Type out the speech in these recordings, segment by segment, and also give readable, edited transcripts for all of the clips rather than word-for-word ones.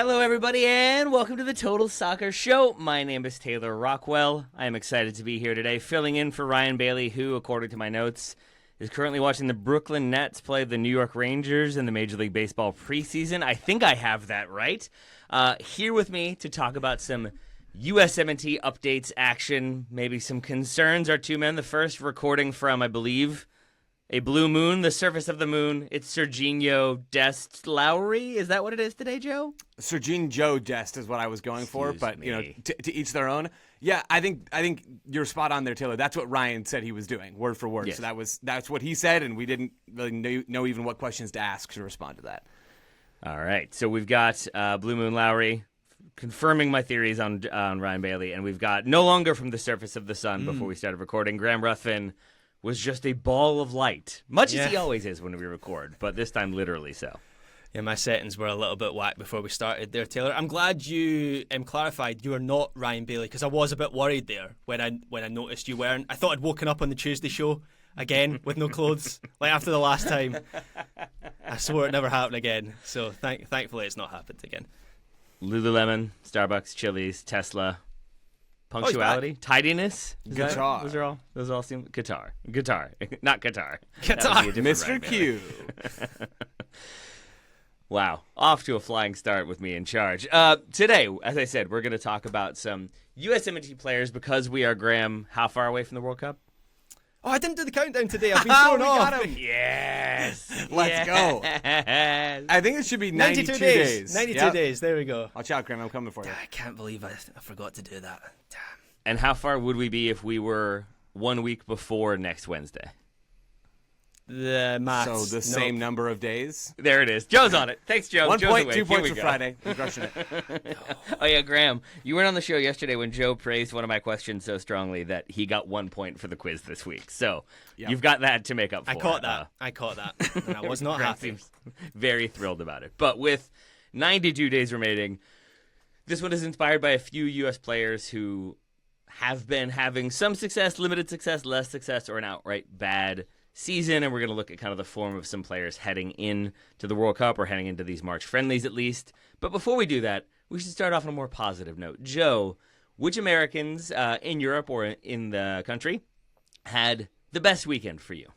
Hello, everybody, and welcome to the Total Soccer Show. My name is Taylor Rockwell. I am excited to be here today, filling in for Ryan Bailey, who, according to my notes, is currently watching the Brooklyn Nets play the New York Rangers in the Major League Baseball preseason. I think I have that right. Here with me to talk about some USMNT updates, action, maybe some concerns are two men. The first recording from, I believe, a blue moon, the surface of the moon. It's Serginho Dest Lowery. Is that what it is today, Joe? Serginho Dest is what I was going for, but you know, to each their own. Yeah, I think you're spot on there, Taylor. That's what Ryan said he was doing, word for word. Yes. So that's what he said, and we didn't really know even what questions to ask to respond to that. All right, so we've got Blue Moon Lowery confirming my theories on Ryan Bailey, and we've got no longer from the surface of the sun before we started recording. Graham Ruthven was just a ball of light, much as he always is when we record, but this time literally so. Yeah, my settings were a little bit whack before we started there, Taylor. I'm glad you clarified you are not Ryan Bailey, because I was a bit worried there when I noticed you weren't. I thought I'd woken up on the Tuesday show again with no clothes, like after the last time. I swore it never happened again, so thankfully it's not happened again. Lululemon, Starbucks, Chili's, Tesla. Punctuality, tidiness, guitar. Those all seem guitar, not guitar. Mr. Q. Wow, off to a flying start with me in charge. Today, as I said, we're going to talk about some USMNT players because we are, Graham, how far away from the World Cup? Oh, I didn't do the countdown today. I've been thrown off. Got him. Yes. Let's go. I think it should be 92 days. 92 days. There we go. Watch out, Graham. I'm coming for you. I can't believe I forgot to do that. Damn. And how far would we be if we were 1 week before next Wednesday? The maths. So the same number of days? There it is. Joe's on it. Thanks, Joe. 1 Joe's point, away. 2 points Here for Friday. I'm crushing it. Oh, yeah, Graham, you weren't on the show yesterday when Joe praised one of my questions so strongly that he got 1 point for the quiz this week. So You've got that to make up for. I caught that. And I was not happy. Seems very thrilled about it. But with 92 days remaining, this one is inspired by a few U.S. players who have been having some success, limited success, less success, or an outright bad season, and we're going to look at kind of the form of some players heading in to the World Cup or heading into these March friendlies at least. But before we do that, we should start off on a more positive note. Joe, which Americans in Europe or in the country had the best weekend for you?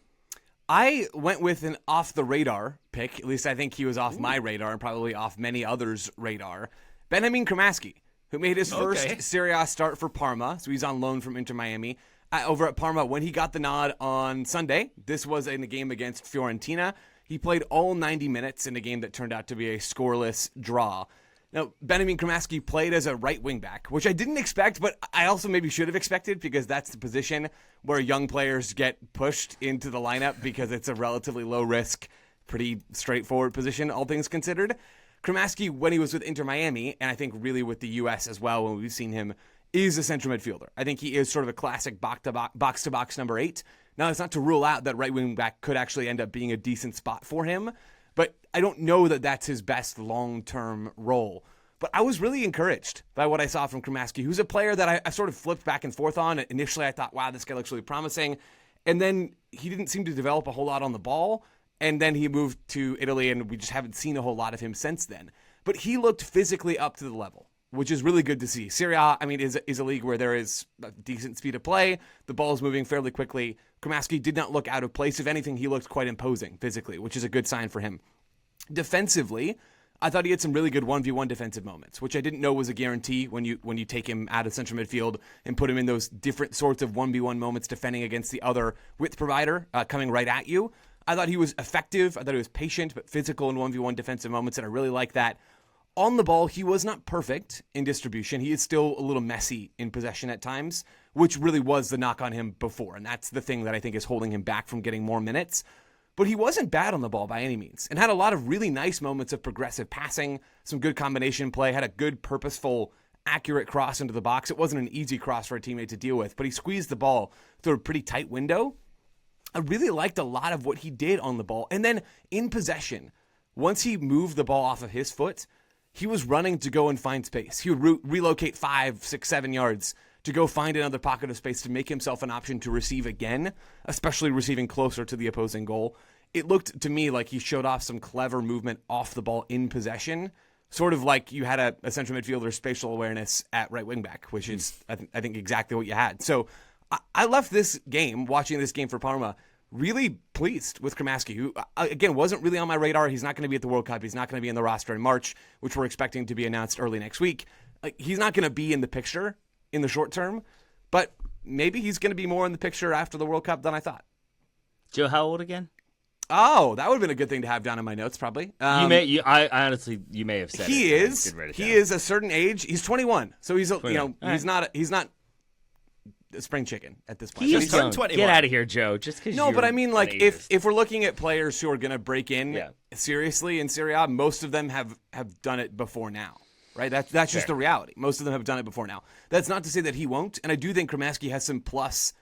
I went with an off-the-radar pick. At least I think he was off my radar and probably off many others' radar. Benjamin Cremaschi, who made his first Serie A start for Parma. So he's on loan from Inter Miami. Over at Parma, when he got the nod on Sunday, this was in a game against Fiorentina. He played all 90 minutes in a game that turned out to be a scoreless draw. Now, Benjamin Cremaschi played as a right wing back, which I didn't expect, but I also maybe should have expected because that's the position where young players get pushed into the lineup because it's a relatively low risk, pretty straightforward position, all things considered. Cremaschi, when he was with Inter Miami, and I think really with the U.S. as well, when we've seen him, is a central midfielder. I think he is sort of a classic box-to-box number 8. Now, it's not to rule out that right wing back could actually end up being a decent spot for him, but I don't know that that's his best long-term role. But I was really encouraged by what I saw from Cremaschi, who's a player that I sort of flipped back and forth on. Initially, I thought, wow, this guy looks really promising. And then he didn't seem to develop a whole lot on the ball. And then he moved to Italy, and we just haven't seen a whole lot of him since then. But he looked physically up to the level, which is really good to see. Serie A, I mean, is a league where there is a decent speed of play. The ball is moving fairly quickly. Cremaschi did not look out of place. If anything, he looked quite imposing physically, which is a good sign for him. Defensively, I thought he had some really good 1v1 defensive moments, which I didn't know was a guarantee when you take him out of central midfield and put him in those different sorts of 1v1 moments defending against the other width provider coming right at you. I thought he was effective. I thought he was patient but physical in 1v1 defensive moments, and I really like that. On the ball, he was not perfect in distribution. He is still a little messy in possession at times, which really was the knock on him before. And that's the thing that I think is holding him back from getting more minutes. But he wasn't bad on the ball by any means and had a lot of really nice moments of progressive passing, some good combination play, had a good, purposeful, accurate cross into the box. It wasn't an easy cross for a teammate to deal with, but he squeezed the ball through a pretty tight window. I really liked a lot of what he did on the ball. And then in possession, once he moved the ball off of his foot, he was running to go and find space. He would relocate 5, 6, 7 yards to go find another pocket of space to make himself an option to receive again, especially receiving closer to the opposing goal. It looked to me like he showed off some clever movement off the ball in possession sort of like you had a central midfielder spatial awareness at right wing back, which is, I think, exactly what you had. So I left this game, watching this game for Parma, really pleased with Cremaschi, who, again, wasn't really on my radar. He's not going to be at the World Cup. He's not going to be in the roster in March, which we're expecting to be announced early next week. He's not going to be in the picture in the short term, but maybe he's going to be more in the picture after the World Cup than I thought. Joe, how old again? Oh, that would have been a good thing to have down in my notes, probably. I honestly, you may have said he it. He is a certain age. He's 21, so he's 21. He's not a spring chicken at this point. He's young. Get out of here, Joe. Just because. No, but I mean, like, if we're looking at players who are going to break in seriously in Serie A, most of them have done it before now. Right, that's just the reality. Most of them have done it before now. That's not to say that he won't, and I do think Cremaschi has some plus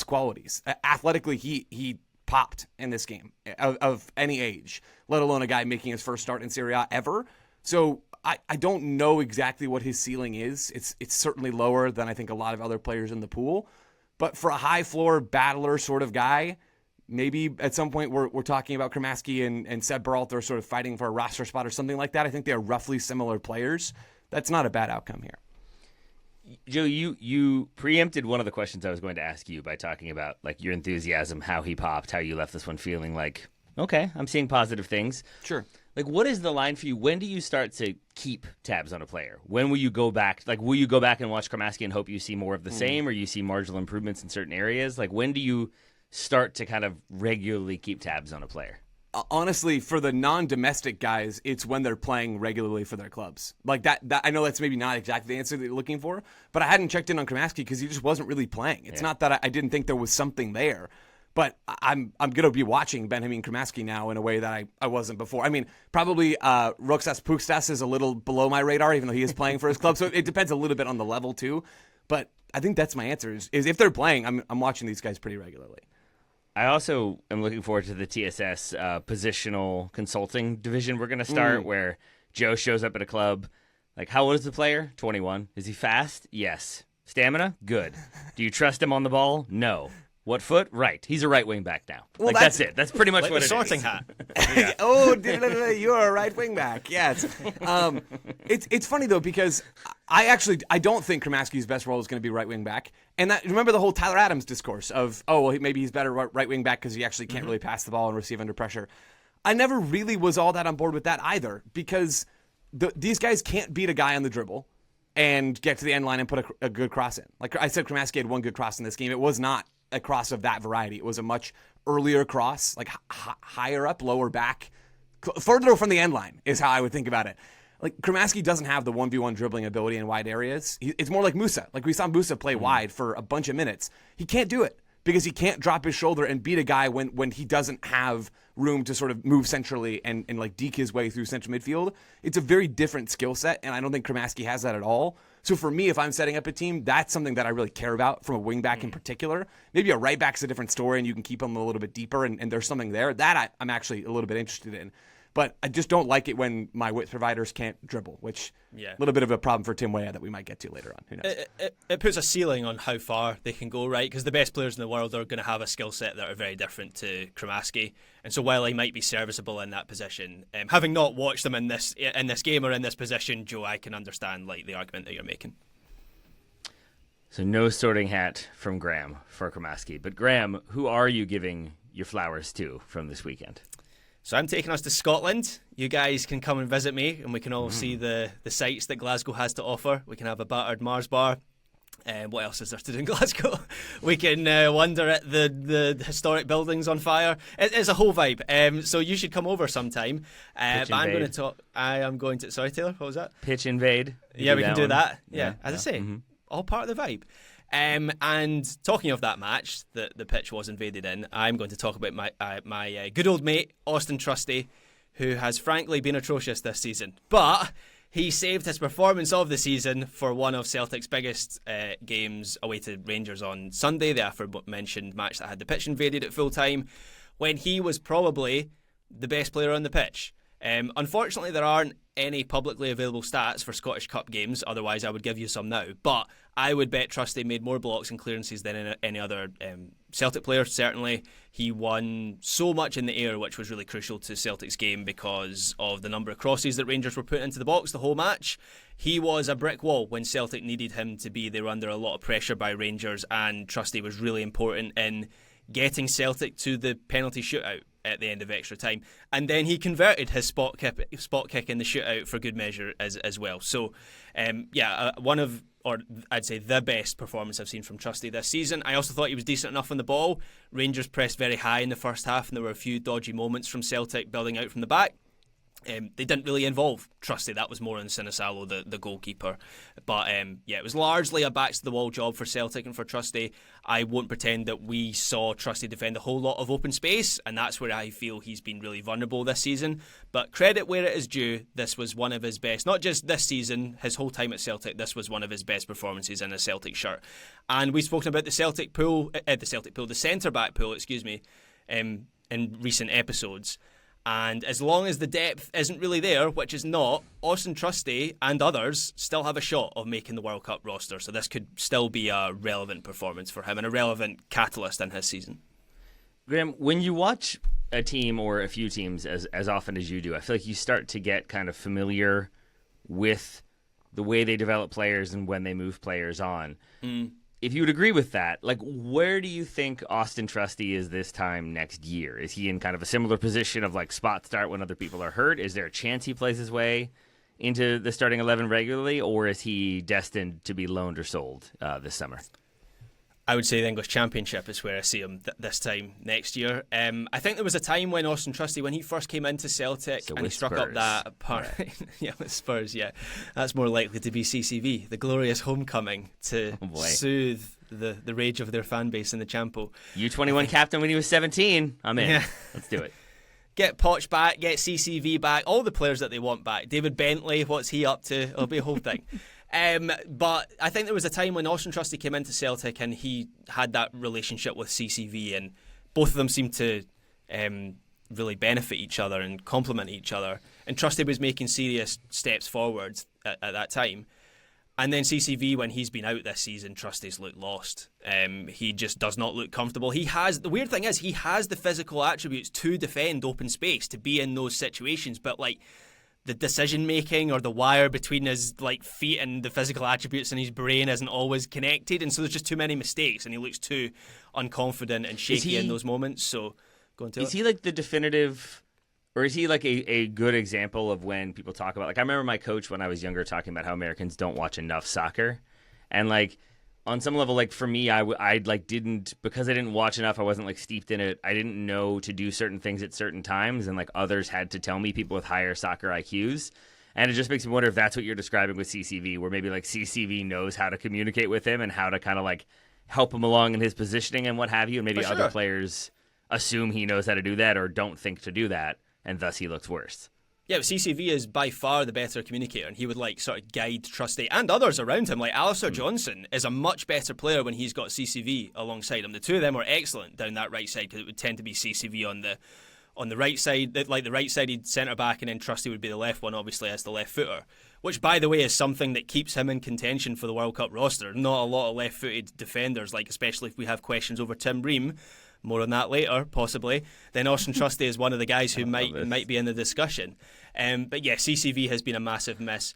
qualities. Athletically, he popped in this game of any age, let alone a guy making his first start in Serie A ever. So I don't know exactly what his ceiling is. It's certainly lower than I think a lot of other players in the pool. But for a high floor battler sort of guy, maybe at some point we're talking about Cremaschi and Seb Berhalter sort of fighting for a roster spot or something like that. I think they are roughly similar players. That's not a bad outcome here. Joe, you preempted one of the questions I was going to ask you by talking about like your enthusiasm, how he popped, how you left this one feeling like, okay, I'm seeing positive things. Sure. Like, what is the line for you? When do you start to keep tabs on a player? When will you go back? Like, will you go back and watch Cremaschi and hope you see more of the same, or you see marginal improvements in certain areas? Like, when do you start to kind of regularly keep tabs on a player? Honestly, for the non-domestic guys, it's when they're playing regularly for their clubs. Like that I know that's maybe not exactly the answer that you're looking for, but I hadn't checked in on Cremaschi because he just wasn't really playing. It's not that I didn't think there was something there, but I'm going to be watching Benjamin Cremaschi now in a way that I wasn't before. I mean, probably Roxas Pukstas is a little below my radar, even though he is playing for his club, so it depends a little bit on the level too. But I think that's my answer, is if they're playing, I'm watching these guys pretty regularly. I also am looking forward to the TSS positional consulting division we're going to start, where Joe shows up at a club. Like, how old is the player? 21. Is he fast? Yes. Stamina? Good. Do you trust him on the ball? No. What foot? Right. He's a right wing back now. Well, that's it. That's pretty much like what the it sorting is. hat. Oh, you're a right wing back. Yes. It's funny though, because I don't think Cremaschi's best role is going to be right wing back. And remember the whole Tyler Adams discourse of, oh, well, maybe he's better right wing back because he actually can't really pass the ball and receive under pressure. I never really was all that on board with that either, because these guys can't beat a guy on the dribble and get to the end line and put a good cross in. Like I said, Cremaschi had one good cross in this game. It was not a cross of that variety. It was a much earlier cross, like higher up, lower back, further from the end line is how I would think about it. Like, Cremaschi doesn't have the 1v1 dribbling ability in wide areas. It's more like Musa. Like, we saw Musa play wide for a bunch of minutes. He can't do it because he can't drop his shoulder and beat a guy when he doesn't have room to sort of move centrally and like deke his way through central midfield. It's a very different skill set, and I don't think Cremaschi has that at all. So for me, if I'm setting up a team, that's something that I really care about from a wing back in particular. Maybe a right back's a different story, and you can keep him a little bit deeper, and there's something there. That I'm actually a little bit interested in. But I just don't like it when my width providers can't dribble, which a little bit of a problem for Tim Weah that we might get to later on. Who knows? It puts a ceiling on how far they can go, right? Because the best players in the world are going to have a skill set that are very different to Cremaschi. And so while he might be serviceable in that position, having not watched them in this game or in this position, Joe, I can understand like the argument that you're making. So no sorting hat from Graham for Cremaschi. But Graham, who are you giving your flowers to from this weekend? So I'm taking us to Scotland. You guys can come and visit me, and we can all see the sights that Glasgow has to offer. We can have a battered Mars bar. What else is there to do in Glasgow? We can wonder at the historic buildings on fire. It's a whole vibe. So you should come over sometime. But I'm going to talk. I am going to. Sorry, Taylor. What was that? Pitch invade. Yeah, we can do that. Yeah, as I say, all part of the vibe. And talking of that match that the pitch was invaded in, I'm going to talk about my good old mate, Austin Trusty, who has frankly been atrocious this season. But he saved his performance of the season for one of Celtic's biggest games away to Rangers on Sunday, the aforementioned match that had the pitch invaded at full time, when he was probably the best player on the pitch. Unfortunately, there aren't any publicly available stats for Scottish Cup games, otherwise I would give you some now. But I would bet Trusty made more blocks and clearances than any other Celtic player, certainly. He won so much in the air, which was really crucial to Celtic's game because of the number of crosses that Rangers were putting into the box the whole match. He was a brick wall when Celtic needed him to be. They were under a lot of pressure by Rangers, and Trusty was really important in getting Celtic to the penalty shootout at the end of extra time. And then he converted his spot kick in the shootout for good measure as well. So, one of, or I'd say the best performance I've seen from Trusty this season. I also thought he was decent enough on the ball. Rangers pressed very high in the first half, and there were a few dodgy moments from Celtic building out from the back. They didn't really involve Trusty. That was more in Sinisalo, the goalkeeper. But it was largely a backs-to-the-wall job for Celtic and for Trusty. I won't pretend that we saw Trusty defend a whole lot of open space, and that's where I feel he's been really vulnerable this season. But credit where it is due, this was one of his best, not just this season, his whole time at Celtic, this was one of his best performances in a Celtic shirt. And we've spoken about the centre-back pool, in recent episodes. And as long as the depth isn't really there, which is not, Austin Trusty and others still have a shot of making the World Cup roster. So this could still be a relevant performance for him and a relevant catalyst in his season. Graham, when you watch a team or a few teams as often as you do, I feel like you start to get kind of familiar with the way they develop players and when they move players on. If you would agree with that, like, where do you think Austin Trusty is this time next year? Is he in kind of a similar position of like spot start when other people are hurt? Is there a chance he plays his way into the starting 11 regularly, or is he destined to be loaned or sold this summer? I would say the English Championship is where I see him this time next year. I think there was a time when Austin Trusty, when he first came into Celtic, and he struck up that part. Yeah, with Spurs, yeah. That's more likely to be CCV, the glorious homecoming, to soothe the rage of their fan base in the Champo. U21 captain when he was 17. I'm in. Yeah. Let's do it. Get Poch back, get CCV back, all the players that they want back. David Bentley, what's he up to? It'll be a whole thing. But I think there was a time when Austin Trusty came into Celtic and he had that relationship with CCV, and both of them seemed to really benefit each other and complement each other. And Trusty was making serious steps forward at that time. And then CCV, when he's been out this season, Trusty's looked lost. He just does not look comfortable. The weird thing is, he has the physical attributes to defend open space, to be in those situations, but like, the decision making or the wire between his like feet and the physical attributes in his brain isn't always connected, and so there's just too many mistakes, and he looks too unconfident and shaky in those moments. So go into Is he like the definitive, or is he like a good example of when people talk about, like, I remember my coach when I was younger talking about how Americans don't watch enough soccer, and like on some level, like for me, I like didn't, because I didn't watch enough, I wasn't like steeped in it, I didn't know to do certain things at certain times, and like others had to tell me, people with higher soccer IQs, and it just makes me wonder if that's what you're describing with CCV, where maybe like CCV knows how to communicate with him and how to kind of like help him along in his positioning and what have you, and maybe other players assume he knows how to do that or don't think to do that, and thus he looks worse. Yeah, but CCV is by far the better communicator, and he would like sort of guide Trusty and others around him. Like Alistair Johnson is a much better player when he's got CCV alongside him. The two of them are excellent down that right side, because it would tend to be CCV on the right side, like the right-sided centre-back, and then Trusty would be the left one, obviously, as the left footer, which, by the way, is something that keeps him in contention for the World Cup roster. Not a lot of left-footed defenders, like especially if we have questions over Tim Ream. More on that later, possibly. Then Austin Trusty is one of the guys who might be in the discussion. But yeah, CCV has been a massive miss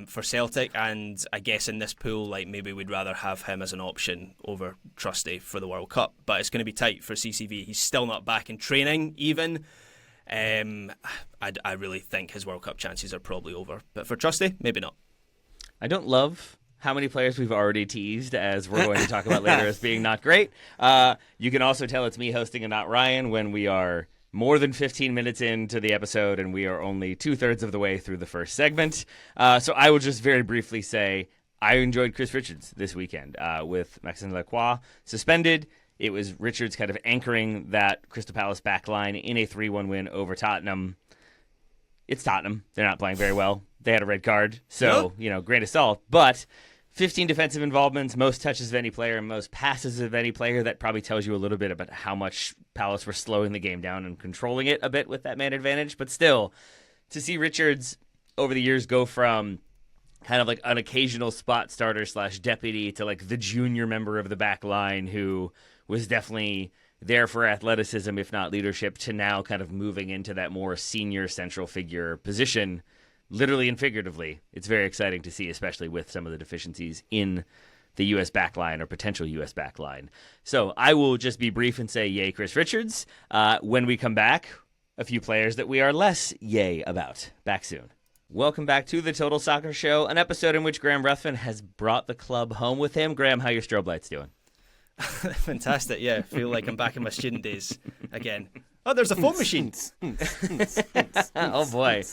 for Celtic, and I guess in this pool, like, maybe we'd rather have him as an option over Trusty for the World Cup. But it's going to be tight for CCV. He's still not back in training, even. I really think his World Cup chances are probably over. But for Trusty, maybe not. I don't love how many players we've already teased, as we're going to talk about later, as being not great. You can also tell it's me hosting and not Ryan when we are more than 15 minutes into the episode and we are only 2/3 of the way through the first segment. So I will just very briefly say I enjoyed Chris Richards this weekend with Maxime Lacroix suspended. It was Richards kind of anchoring that Crystal Palace back line in a 3-1 win over Tottenham. It's Tottenham. They're not playing very well. They had a red card, so, grain of salt. But 15 defensive involvements, most touches of any player, and most passes of any player. That probably tells you a little bit about how much Palace were slowing the game down and controlling it a bit with that man advantage. But still, to see Richards over the years go from kind of like an occasional spot starter / deputy to like the junior member of the back line who was definitely there for athleticism, if not leadership, to now kind of moving into that more senior central figure position, literally and figuratively. It's very exciting to see, especially with some of the deficiencies in the U.S. backline or potential U.S. backline. So I will just be brief and say yay, Chris Richards. When we come back, a few players that we are less yay about. Back soon. Welcome back to the Total Soccer Show, an episode in which Graham Ruthven has brought the club home with him. Graham, how your strobe lights doing? Fantastic, yeah. Feel like I'm back in my student days again. Oh, there's a foam machine. Oh, boy.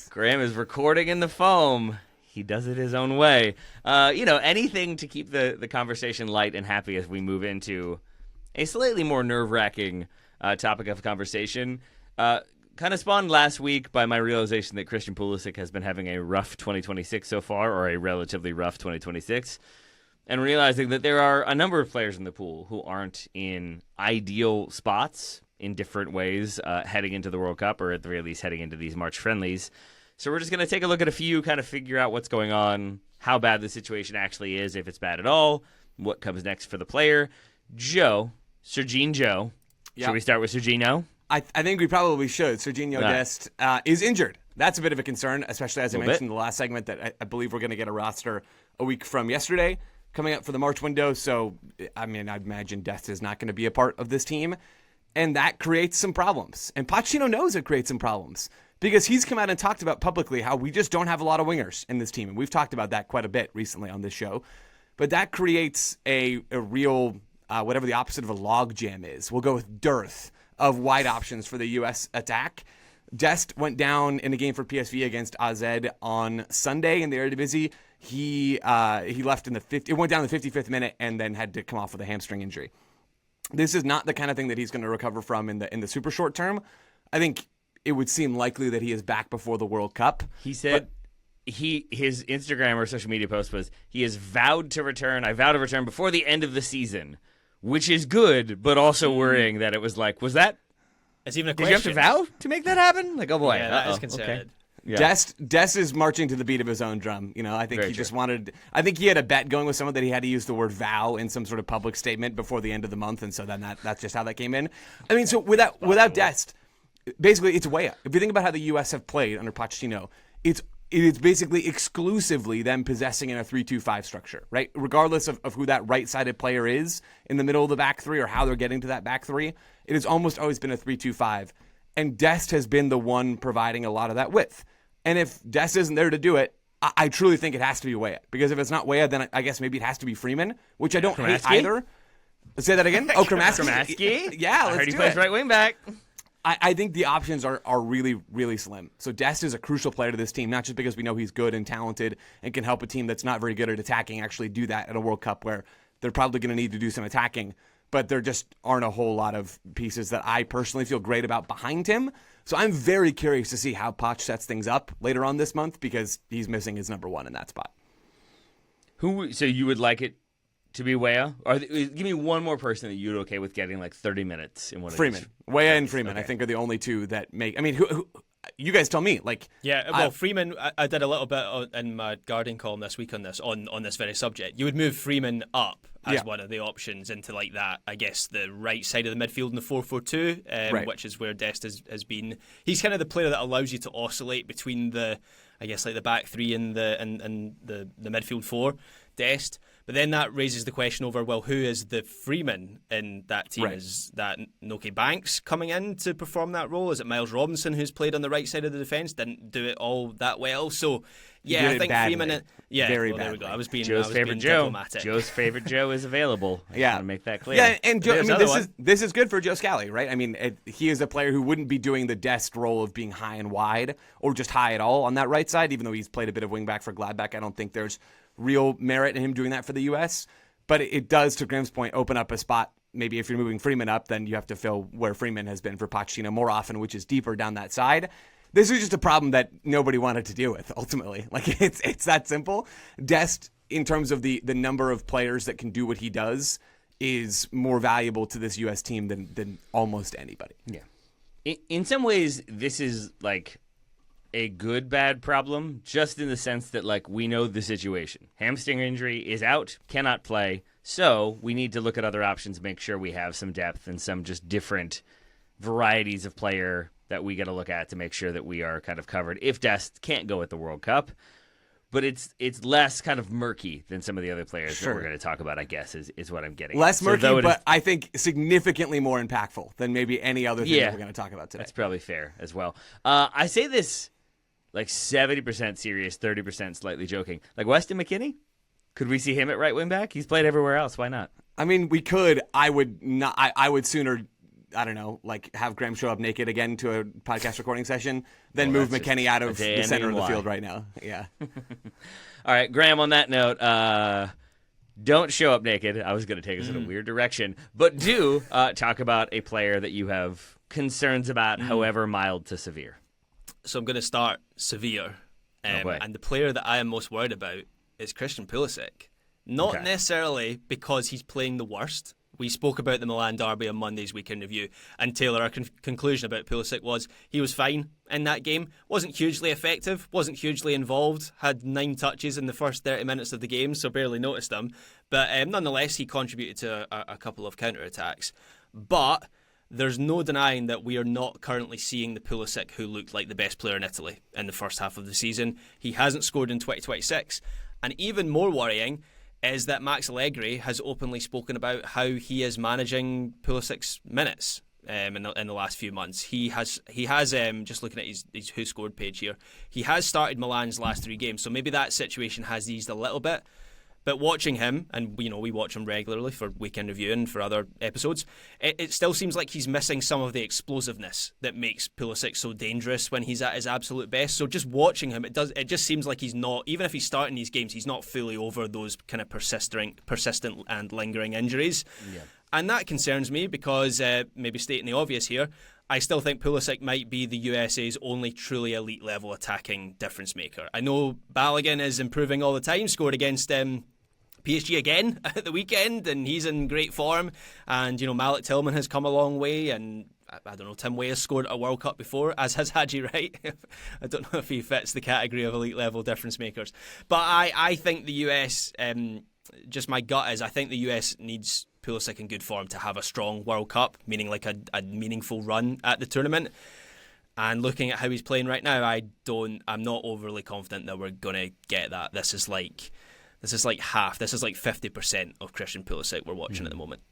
Graham is recording in the foam. He does it his own way. Anything to keep the conversation light and happy as we move into a slightly more nerve-wracking topic of conversation. Kind of spawned last week by my realization that Christian Pulisic has been having a rough 2026 so far, or a relatively rough 2026, and realizing that there are a number of players in the pool who aren't in ideal spots in different ways heading into the World Cup, or at the very least heading into these March friendlies. So we're just going to take a look at a few, kind of figure out what's going on, how bad the situation actually is, if it's bad at all, what comes next for the player. Serginho Joe. Yep. Should we start with Serginho? I think we probably should. Serginho Dest is injured. That's a bit of a concern, especially as I mentioned in the last segment that I believe we're going to get a roster a week from yesterday coming up for the March window. So, I imagine Dest is not going to be a part of this team. And that creates some problems. And Pochettino knows it creates some problems because he's come out and talked about publicly how we just don't have a lot of wingers in this team. And we've talked about that quite a bit recently on this show. But that creates a real, whatever the opposite of a log jam is. We'll go with dearth of wide options for the U.S. attack. Dest went down in a game for PSV against AZ on Sunday in the Eredivisie. He left in it went down in the 55th minute and then had to come off with a hamstring injury. This is not the kind of thing that he's going to recover from in the super short term. I think it would seem likely that he is back before the World Cup. He said his Instagram or social media post was he has vowed to return. I vow to return before the end of the season. Which is good, but also worrying that it was like, was that? It's even a question. question. Did you have to vow to make that happen? Like, oh boy, yeah, that is concerted. Okay. Yeah. Dest is marching to the beat of his own drum. I think just wanted. I think he had a bet going with someone that he had to use the word vow in some sort of public statement before the end of the month, and so then that's just how that came in. So without Dest, basically it's Weah. If you think about how the U.S. have played under Pochettino, it is basically exclusively them possessing in a 3-2-5 structure, right? Regardless of who that right-sided player is in the middle of the back three or how they're getting to that back three, it has almost always been a 3-2-5. And Dest has been the one providing a lot of that width. And if Dest isn't there to do it, I truly think it has to be Weah. Because if it's not Weah, then I guess maybe it has to be Freeman, which I don't hate either. Say that again? Oh, Cremaschi? Yeah, let's I heard he plays right wing back. I think the options are really, really slim. So Dest is a crucial player to this team, not just because we know he's good and talented and can help a team that's not very good at attacking actually do that at a World Cup where they're probably going to need to do some attacking, but there just aren't a whole lot of pieces that I personally feel great about behind him. So I'm very curious to see how Poch sets things up later on this month because he's missing his number one in that spot. So you would like it to be Weah? Or give me one more person that you'd okay with getting like 30 minutes in one of Freeman. Weah and Freeman, I think, are the only two that make. Who you guys tell me. Freeman. I did a little bit in my Guardian column this week on this very subject. You would move Freeman up as one of the options into like that. I guess the right side of the midfield in the 4-4-2, which is where Dest has been. He's kind of the player that allows you to oscillate between the back three and the midfield four. Dest. But then that raises the question over, well, who is the Freeman in that team? Right. Is that Noki Banks coming in to perform that role? Is it Miles Robinson, who's played on the right side of the defence, didn't do it all that well? So, yeah, I think Freeman... Very there we go. I was being favorite Joe. Diplomatic. Joe's favorite Joe is available. I want to make that clear. Yeah, and Joe, this is good for Joe Scally, right? He is a player who wouldn't be doing the Dest role of being high and wide or just high at all on that right side, even though he's played a bit of wingback for Gladbach. I don't think there's real merit in him doing that for the U.S., but it does, to Graham's point, open up a spot. Maybe if you're moving Freeman up, then you have to fill where Freeman has been for Pochettino more often, which is deeper down that side. This is just a problem that nobody wanted to deal with, ultimately. Like, it's that simple. Dest, in terms of the number of players that can do what he does, is more valuable to this U.S. team than almost anybody. Yeah. In some ways, this is like a good-bad problem, just in the sense that, like, we know the situation. Hamstring injury is out, cannot play, so we need to look at other options, make sure we have some depth and some just different varieties of player that we got to look at to make sure that we are kind of covered if Dest can't go at the World Cup. But it's less kind of murky than some of the other players that we're going to talk about, I guess, is what I'm getting. Less at. murky, but I think significantly more impactful than maybe any other thing that we're going to talk about today. That's probably fair as well. I say this like 70% serious, 30% slightly joking. Like Weston McKennie, could we see him at right wing back? He's played everywhere else. Why not? I mean, we could. I would not. I would sooner, I don't know, like have Graham show up naked again to a podcast recording session than move McKennie out of the center of the field right now. Yeah. All right, Graham, on that note, don't show up naked. I was going to take us in a weird direction. But do talk about a player that you have concerns about, however mild to severe. So I'm going to start severe. And the player that I am most worried about is Christian Pulisic. Not necessarily because he's playing the worst. We spoke about the Milan derby on Monday's weekend review, and Taylor, our conclusion about Pulisic was he was fine in that game. Wasn't hugely effective, wasn't hugely involved, had 9 touches in the first 30 minutes of the game, so barely noticed them. But nonetheless, he contributed to a couple of counter-attacks. But there's no denying that we are not currently seeing the Pulisic who looked like the best player in Italy in the first half of the season. He hasn't scored in 2026. And even more worrying is that Max Allegri has openly spoken about how he is managing Pulisic's minutes in the last few months. He has just looking at his who scored page here, he has started Milan's last 3 games, so maybe that situation has eased a little bit. But watching him, and we watch him regularly for Weekend Review and for other episodes, it still seems like he's missing some of the explosiveness that makes Pulisic so dangerous when he's at his absolute best. So just watching him, it just seems like he's not, even if he's starting these games, he's not fully over those kind of persistent and lingering injuries. Yeah. And that concerns me because, maybe stating the obvious here, I still think Pulisic might be the USA's only truly elite level attacking difference maker. I know Balogun is improving all the time, scored against PSG again at the weekend, and he's in great form. And, Malik Tillman has come a long way, and I don't know, Tim Weah has scored a World Cup before, as has Haji Wright. I don't know if he fits the category of elite level difference makers. But I think the US, just my gut is, I think the US needs Pulisic in good form to have a strong World Cup, meaning like a meaningful run at the tournament. And looking at how he's playing right now, I'm not overly confident that we're going to get that. This is like half. This is like 50% of Christian Pulisic we're watching at the moment.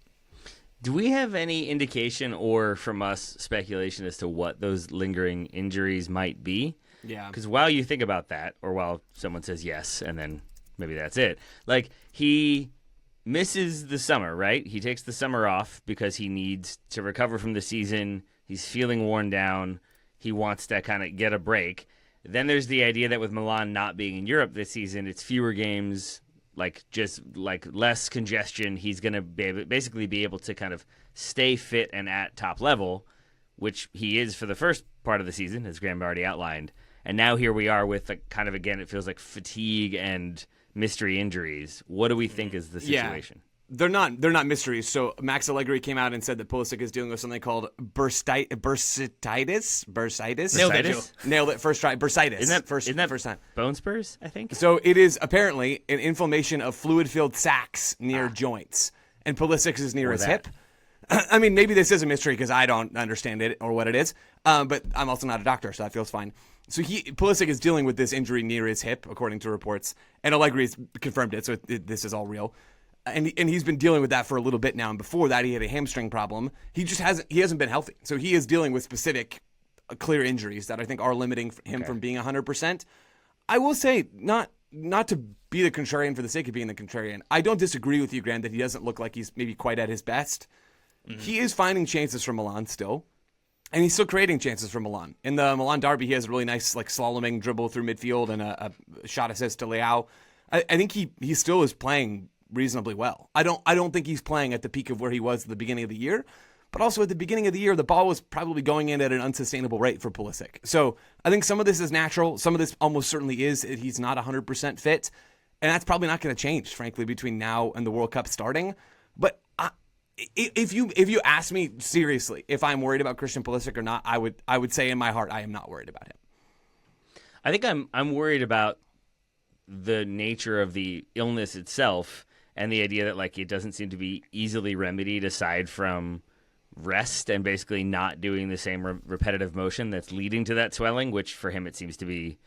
Do we have any indication or from us speculation as to what those lingering injuries might be? Yeah. Because while you think about that, or while someone says yes, and then maybe that's it, like he misses the summer, right? He takes the summer off because he needs to recover from the season. He's feeling worn down. He wants to kind of get a break. Then there's the idea that with Milan not being in Europe this season, it's fewer games, just less congestion. He's going to basically be able to kind of stay fit and at top level, which he is for the first part of the season, as Graham already outlined. And now here we are with kind of, again, it feels like fatigue and mystery injuries. What do we think is the situation? Yeah. They're not mysteries. So Max Allegri came out and said that Pulisic is dealing with something called bursitis. Nailed it first try. Bursitis. Isn't that first time? Bone spurs, I think. So it is apparently an inflammation of fluid-filled sacs near joints, and Pulisic is near his hip. I mean, maybe this is a mystery because I don't understand it or what it is, but I'm also not a doctor, so that feels fine. So Pulisic is dealing with this injury near his hip, according to reports, and Allegri's confirmed it, so this is all real. And he's been dealing with that for a little bit now. And before that, he had a hamstring problem. He hasn't been healthy. So he is dealing with specific, clear injuries that I think are limiting him from being 100%. I will say, not to be the contrarian for the sake of being the contrarian, I don't disagree with you, Graham, that he doesn't look like he's maybe quite at his best. Mm-hmm. He is finding chances for Milan still. And he's still creating chances for Milan. In the Milan derby, he has a really nice slaloming dribble through midfield and a shot assist to Leao. I think he still is playing reasonably well. I don't think he's playing at the peak of where he was at the beginning of the year, but also at the beginning of the year, the ball was probably going in at an unsustainable rate for Pulisic. So I think some of this is natural. Some of this almost certainly is he's not 100% fit, and that's probably not going to change, frankly, between now and the World Cup starting. But if you ask me seriously if I'm worried about Christian Pulisic or not, I would say in my heart I am not worried about him. I think I'm worried about the nature of the illness itself and the idea that like it doesn't seem to be easily remedied aside from rest and basically not doing the same repetitive motion that's leading to that swelling, which for him it seems to be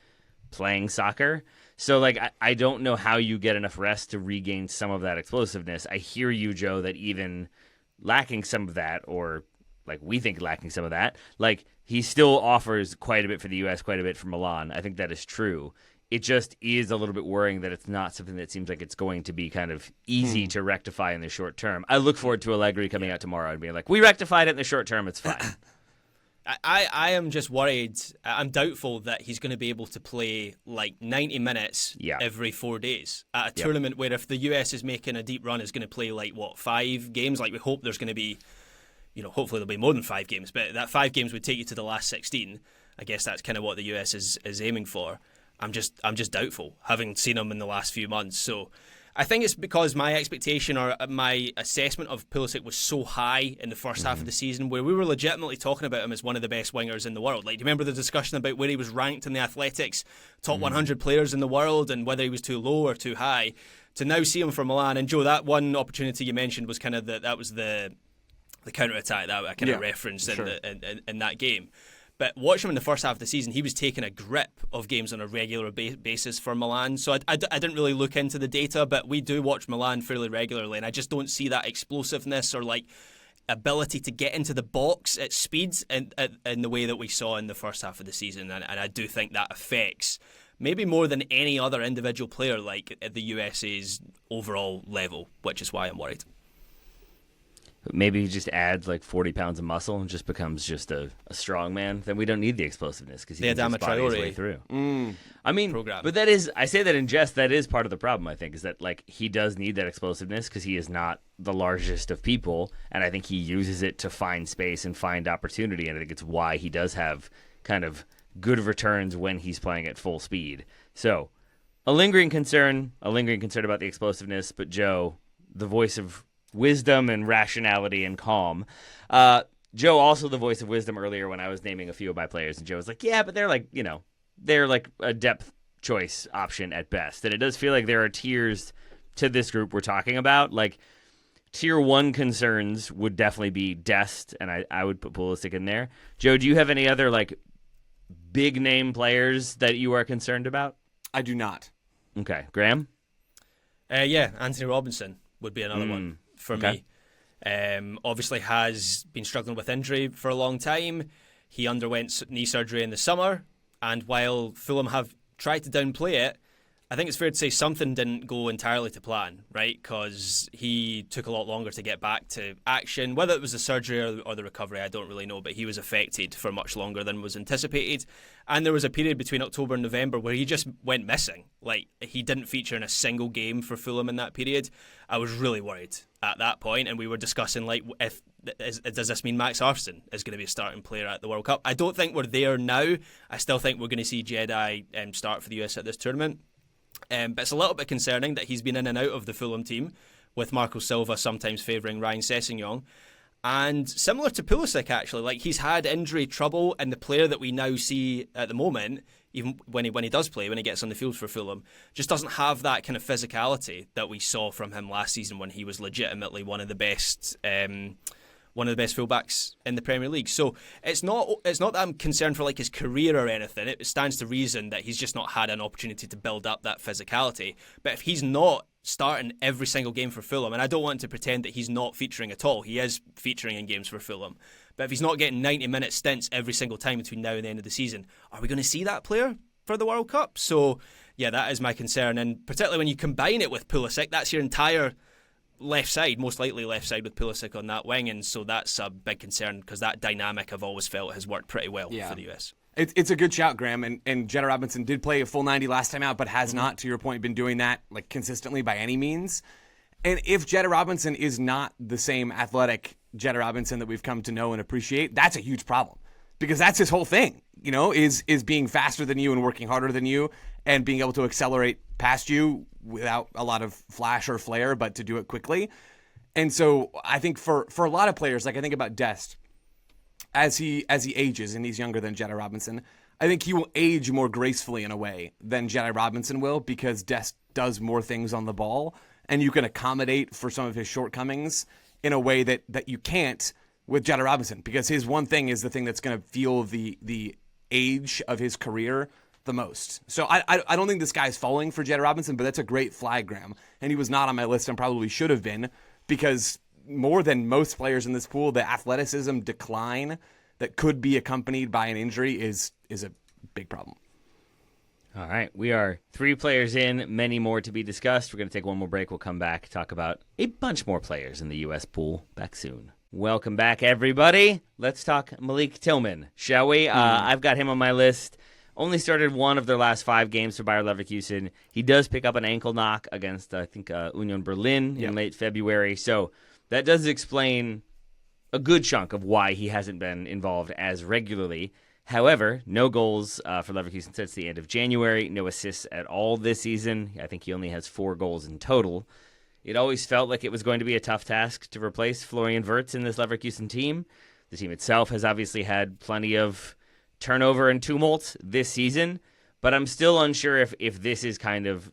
playing soccer. So like I don't know how you get enough rest to regain some of that explosiveness. I hear you, Joe, that even lacking some of that, or like we think lacking some of that, like he still offers quite a bit for the U.S., quite a bit for Milan. I think that is true. It just is a little bit worrying that it's not something that seems like it's going to be kind of easy to rectify in the short term. I look forward to Allegri coming out tomorrow and being like, we rectified it in the short term, it's fine. I am just worried. I'm doubtful that he's going to be able to play like 90 minutes every 4 days at a tournament where if the US is making a deep run, is going to play like, 5 games? Like we hope there's going to be, hopefully there'll be more than 5 games, but that 5 games would take you to the last 16. I guess that's kind of what the US is aiming for. I'm just doubtful, having seen him in the last few months. So I think it's because my expectation or my assessment of Pulisic was so high in the first half of the season, where we were legitimately talking about him as one of the best wingers in the world. Like, do you remember the discussion about where he was ranked in the Athletics top 100 players in the world and whether he was too low or too high? To now see him for Milan, and Joe, that one opportunity you mentioned was kind of that was the counter-attack that I kind of referenced in that game. But watch him in the first half of the season, he was taking a grip of games on a regular basis for Milan. So I didn't really look into the data, but we do watch Milan fairly regularly, and I just don't see that explosiveness or like ability to get into the box at speeds in the way that we saw in the first half of the season. And I do think that affects maybe more than any other individual player like at the USA's overall level, which is why I'm worried. Maybe he just adds like 40 pounds of muscle and just becomes just a strong man. Then we don't need the explosiveness because he can just body his way through. I mean, but that is, I say that in jest, that is part of the problem, I think, is that like he does need that explosiveness because he is not the largest of people. And I think he uses it to find space and find opportunity. And I think it's why he does have kind of good returns when he's playing at full speed. So a lingering concern about the explosiveness. But Joe, the voice of wisdom and rationality and calm. Joe, also the voice of wisdom earlier when I was naming a few of my players, and Joe was like, yeah, but they're like, they're like a depth choice option at best. And it does feel like there are tiers to this group we're talking about. Like tier 1 concerns would definitely be Dest, and I would put Pulisic in there. Joe, do you have any other like big name players that you are concerned about? I do not. Okay. Graham? Anthony Robinson would be another one for me. Obviously has been struggling with injury for a long time. He underwent knee surgery in the summer, and while Fulham have tried to downplay it, I think it's fair to say something didn't go entirely to plan, right? Because he took a lot longer to get back to action. Whether it was the surgery or the recovery, I don't really know, but he was affected for much longer than was anticipated. And there was a period between October and November where he just went missing. Like, he didn't feature in a single game for Fulham in that period. I was really worried at that point, and we were discussing, like, does this mean Max Arsene is going to be a starting player at the World Cup? I don't think we're there now. I still think we're going to see Jedi start for the US at this tournament. But it's a little bit concerning that he's been in and out of the Fulham team, with Marco Silva sometimes favouring Ryan Sessegnon. And similar to Pulisic, actually, like he's had injury trouble, and the player that we now see at the moment, even when he does play, when he gets on the field for Fulham, just doesn't have that kind of physicality that we saw from him last season when he was legitimately one of the best fullbacks in the Premier League. So it's not that I'm concerned for like his career or anything. It stands to reason that he's just not had an opportunity to build up that physicality. But if he's not starting every single game for Fulham, and I don't want to pretend that he's not featuring at all, he is featuring in games for Fulham. But if he's not getting 90-minute stints every single time between now and the end of the season, are we going to see that player for the World Cup? So yeah, that is my concern. And particularly when you combine it with Pulisic, that's your entire left side, most likely left side with Pulisic on that wing, and so that's a big concern because that dynamic I've always felt has worked pretty well for the US. It's a good shout, Graham, and Jetta Robinson did play a full 90 last time out, but has not, to your point, been doing that like consistently by any means. And if Jetta Robinson is not the same athletic Jetta Robinson that we've come to know and appreciate, that's a huge problem, because that's his whole thing, is being faster than you and working harder than you and being able to accelerate past you without a lot of flash or flair, but to do it quickly. And so I think for a lot of players, like I think about Dest, as he ages and he's younger than Jetta Robinson, I think he will age more gracefully in a way than Jedi Robinson will, because Dest does more things on the ball, and you can accommodate for some of his shortcomings in a way that you can't with Jedi Robinson, because his one thing is the thing that's going to feel the age of his career the most. So I don't think this guy's falling for Jedi Robinson, but that's a great flag, Graham. And he was not on my list and probably should have been, because more than most players in this pool, the athleticism decline that could be accompanied by an injury is a big problem. All right, we are 3 players in, many more to be discussed. We're going to take one more break. We'll come back, talk about a bunch more players in the U.S. pool. Back soon. Welcome back, everybody. Let's talk Malik Tillman, shall we? I've got him on my list. Only started one of their last 5 games for Bayer Leverkusen. He does pick up an ankle knock against, I think, Union Berlin in late February. So that does explain a good chunk of why he hasn't been involved as regularly. However, no goals for Leverkusen since the end of January. No assists at all this season. I think he only has 4 goals in total. It always felt like it was going to be a tough task to replace Florian Wirtz in this Leverkusen team. The team itself has obviously had plenty of turnover and tumult this season, but I'm still unsure if this is kind of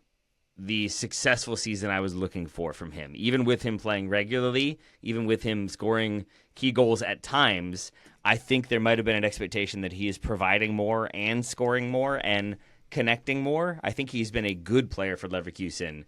the successful season I was looking for from him. Even with him playing regularly, even with him scoring key goals at times, I think there might have been an expectation that he is providing more and scoring more and connecting more. I think he's been a good player for Leverkusen.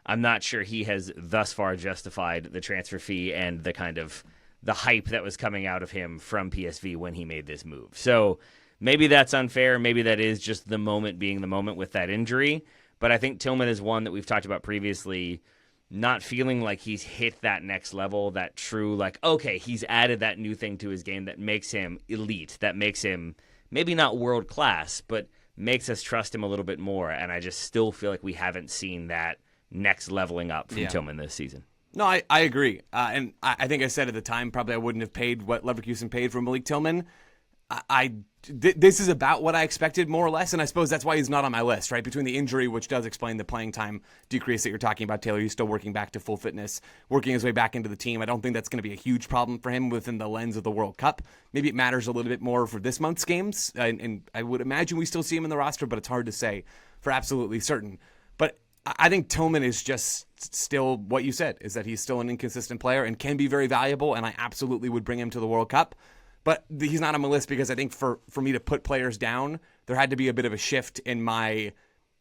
I'm not sure he has thus far justified the transfer fee and the kind of the hype that was coming out of him from PSV when he made this move. So maybe that's unfair. Maybe that is just the moment being the moment with that injury. But I think Tillman is one that we've talked about previously, not feeling like he's hit that next level, that true, like, okay, he's added that new thing to his game that makes him elite, that makes him maybe not world class, but makes us trust him a little bit more. And I just still feel like we haven't seen that next leveling up from Tillman this season. No, I agree. And I think I said at the time probably I wouldn't have paid what Leverkusen paid for Malik Tillman. This is about what I expected, more or less, and I suppose that's why he's not on my list, right? Between the injury, which does explain the playing time decrease that you're talking about, Taylor, he's still working back to full fitness, working his way back into the team. I don't think that's going to be a huge problem for him within the lens of the World Cup. Maybe it matters a little bit more for this month's games, and I would imagine we still see him in the roster, but it's hard to say for absolutely certain. But I think Tillman is just still what you said, is that he's still an inconsistent player and can be very valuable, and I absolutely would bring him to the World Cup. But he's not on my list because I think for me to put players down, there had to be a bit of a shift in my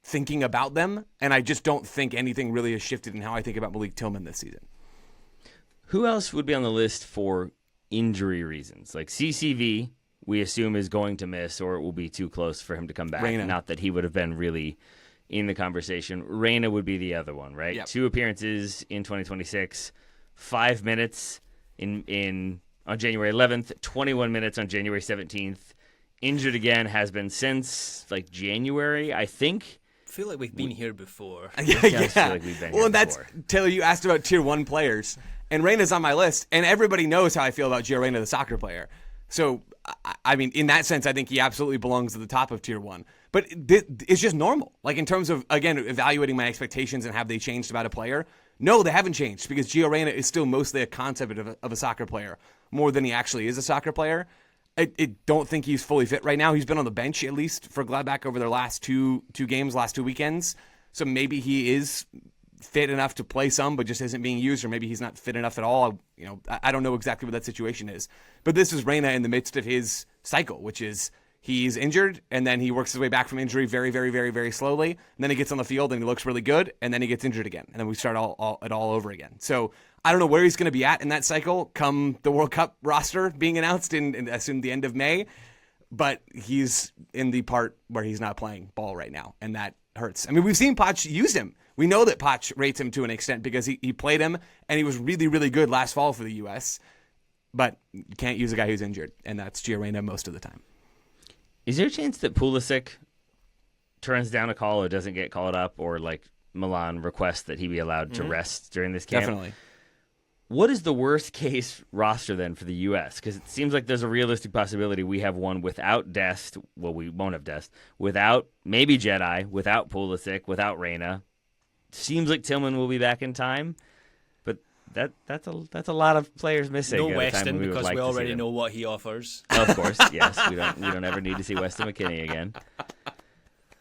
thinking about them, and I just don't think anything really has shifted in how I think about Malik Tillman this season. Who else would be on the list for injury reasons? Like CCV, we assume is going to miss, or it will be too close for him to come back. Reina. Not that he would have been really in the conversation. Reina would be the other one, right? Yep. 2 appearances in 2026, 5 minutes on January 11th, 21 minutes on January 17th. Injured again, has been since like January, I think. I feel like we've been here before. Yeah. Feel like we've been here And that's, before. Taylor, you asked about Tier 1 players, and Reina's on my list, and everybody knows how I feel about Gio Reyna, the soccer player. So, I mean, in that sense, I think he absolutely belongs at the top of Tier 1. But it's just normal. Like, in terms of, again, evaluating my expectations and have they changed about a player, no, they haven't changed, because Gio Reyna is still mostly a concept of a soccer player, more than he actually is a soccer player. I don't think he's fully fit right now. He's been on the bench, at least, for Gladbach over their last two games, last 2 weekends. So maybe he is fit enough to play some, but just isn't being used, or maybe he's not fit enough at all. I don't know exactly what that situation is. But this is Reina in the midst of his cycle, which is he's injured, and then he works his way back from injury very, very, very, very slowly. And then he gets on the field, and he looks really good, and then he gets injured again. And then we start all over again. So I don't know where he's going to be at in that cycle come the World Cup roster being announced in assume the end of May. But he's in the part where he's not playing ball right now, and that hurts. I mean, we've seen Poch use him. We know that Poch rates him to an extent because he played him, and he was really, really good last fall for the U.S., but you can't use a guy who's injured, and that's Gio Reyna most of the time. Is there a chance that Pulisic turns down a call or doesn't get called up, or like Milan requests that he be allowed to rest during this camp? Definitely. What is the worst case roster then for the U.S.? Because it seems like there's a realistic possibility we have one without Dest. Well, we won't have Dest. Without maybe Jedi, without Pulisic, without Reina. Seems like Tillman will be back in time. But that's a lot of players missing. No at a time Weston, when we would because like we to see already them. know what he offers. Of course, yes. We don't ever need to see Weston McKennie again.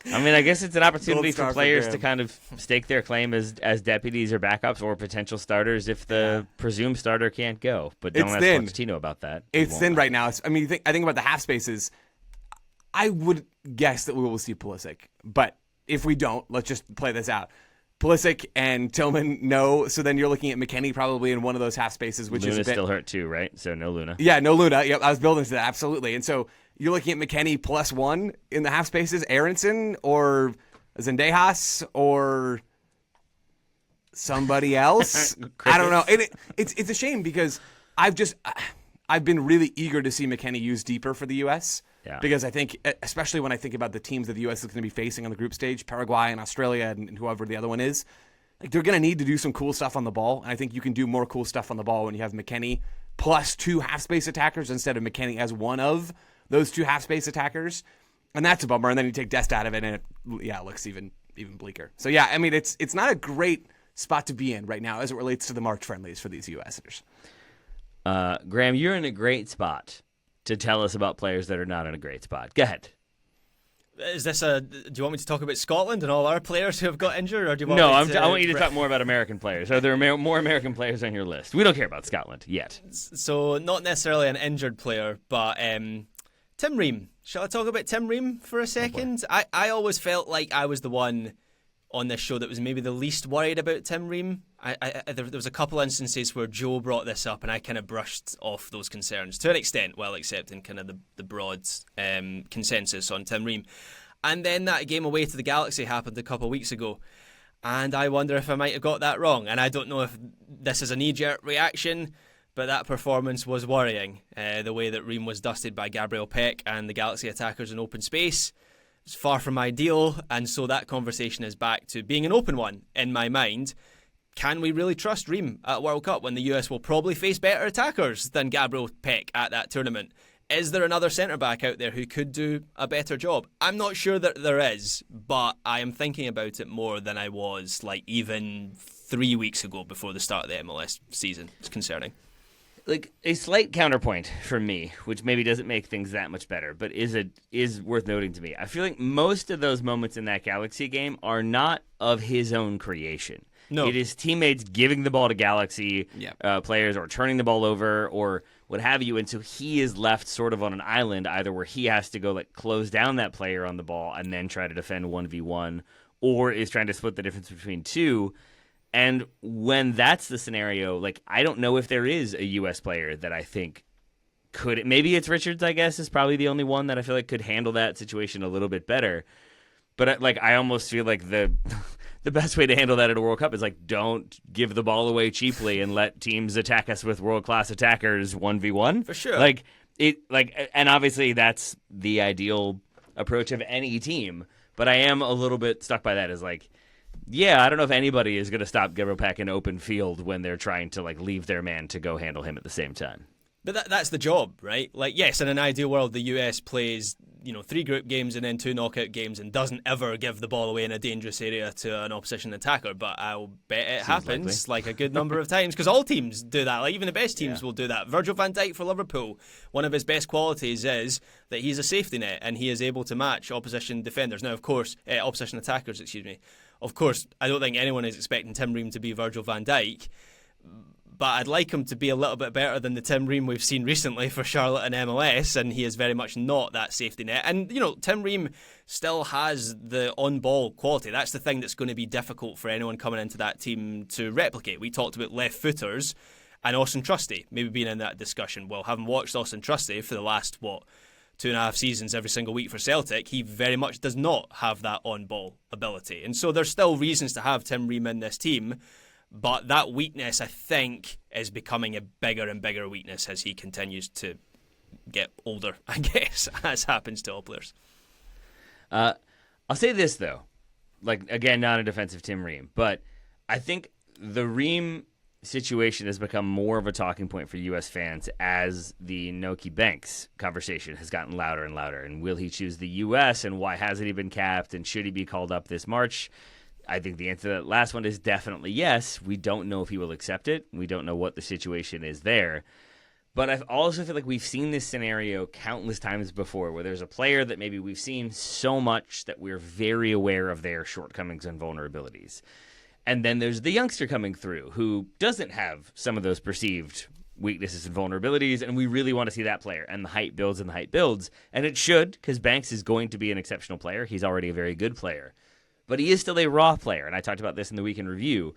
I mean, I guess it's an opportunity for players to kind of stake their claim as deputies or backups or potential starters if the presumed starter can't go. But don't ask Pochettino about that. It's thin right now. I mean, I think about the half spaces. I would guess that we will see Pulisic. But if we don't, let's just play this out. Pulisic and Tillman, no. So then you're looking at McKennie probably in one of those half spaces, which Luna's is a bit... still hurt too, right? So no Luna. Yeah, no Luna. Yep, I was building to that, absolutely. And so you're looking at McKennie +1 in the half spaces, Aronson or Zendejas or somebody else. I don't know. And it's a shame because I've been really eager to see McKennie used deeper for the U.S. Yeah. Because I think, especially when I think about the teams that the U.S. is going to be facing on the group stage, Paraguay and Australia and whoever the other one is, like they're going to need to do some cool stuff on the ball. And I think you can do more cool stuff on the ball when you have McKennie plus 2 half-space attackers instead of McKennie as one of those 2 half-space attackers. And that's a bummer. And then you take Dest out of it, and it looks even bleaker. So, yeah, I mean, it's not a great spot to be in right now as it relates to the March friendlies for these U.S.ers. Graham, you're in a great spot to tell us about players that are not in a great spot. Go ahead. Is this do you want me to talk about Scotland and all our players who have got injured, or do you want No, I want you to talk more about American players. Are there more American players on your list? We don't care about Scotland yet. So not necessarily an injured player, but Tim Ream. Shall I talk about Tim Ream for a second? I always felt like I was the one on this show that was maybe the least worried about Tim Ream. There was a couple instances where Joe brought this up and I kind of brushed off those concerns to an extent, while accepting kind of the broad consensus on Tim Ream. And then that game away to the Galaxy happened a couple of weeks ago, and I wonder if I might have got that wrong. And I don't know if this is a knee-jerk reaction, but that performance was worrying. The way that Ream was dusted by Gabriel Peck and the Galaxy attackers in open space. It's far from ideal, and so that conversation is back to being an open one in my mind. Can we really trust Ream at World Cup when the US will probably face better attackers than Gabriel Peck at that tournament? Is there another centre-back out there who could do a better job? I'm not sure that there is, but I am thinking about it more than I was like even 3 weeks ago before the start of the MLS season. It's concerning. Like a slight counterpoint from me, which maybe doesn't make things that much better, but is worth noting to me. I feel like most of those moments in that Galaxy game are not of his own creation. No. It is teammates giving the ball to Galaxy players or turning the ball over or what have you, and so he is left sort of on an island, either where he has to go like close down that player on the ball and then try to defend 1v1, or is trying to split the difference between two. And when that's the scenario, like I don't know if there is a U.S. player that I think could. Maybe it's Richards, I guess, is probably the only one that I feel like could handle that situation a little bit better. But like I almost feel like the best way to handle that at a World Cup is like don't give the ball away cheaply and let teams attack us with world-class attackers 1v1. For sure. And obviously that's the ideal approach of any team. But I am a little bit stuck by that as like, yeah, I don't know if anybody is going to stop Gabriel Peck in open field when they're trying to like leave their man to go handle him at the same time. But that's the job, right? Like, yes, in an ideal world, the US plays 3 group games and then 2 knockout games and doesn't ever give the ball away in a dangerous area to an opposition attacker. But I'll bet it happens like a good number of times because all teams do that. Like even the best teams will do that. Virgil van Dijk for Liverpool, one of his best qualities is that he's a safety net and he is able to match opposition defenders. Now, of course, opposition attackers, Of course, I don't think anyone is expecting Tim Ream to be Virgil van Dijk. But I'd like him to be a little bit better than the Tim Ream we've seen recently for Charlotte and MLS, and he is very much not that safety net. And, Tim Ream still has the on-ball quality. That's the thing that's going to be difficult for anyone coming into that team to replicate. We talked about left-footers and Austin Trusty maybe being in that discussion. Well, having watched Austin Trusty for the last, 2.5 seasons every single week for Celtic, he very much does not have that on-ball ability. And so there's still reasons to have Tim Ream in this team. But that weakness, I think, is becoming a bigger and bigger weakness as he continues to get older, I guess, as happens to all players. I'll say this, though. Like, again, not a defensive Tim Ream. But I think the Ream situation has become more of a talking point for U.S. fans as the Noki Banks conversation has gotten louder and louder. And will he choose the U.S.? And why hasn't he been capped? And should he be called up this March? I think the answer to that last one is definitely yes. We don't know if he will accept it. We don't know what the situation is there. But I also feel like we've seen this scenario countless times before where there's a player that maybe we've seen so much that we're very aware of their shortcomings and vulnerabilities. And then there's the youngster coming through who doesn't have some of those perceived weaknesses and vulnerabilities, and we really want to see that player. And the hype builds and the hype builds. And it should, because Banks is going to be an exceptional player. He's already a very good player. But he is still a raw player, and I talked about this in the weekend review.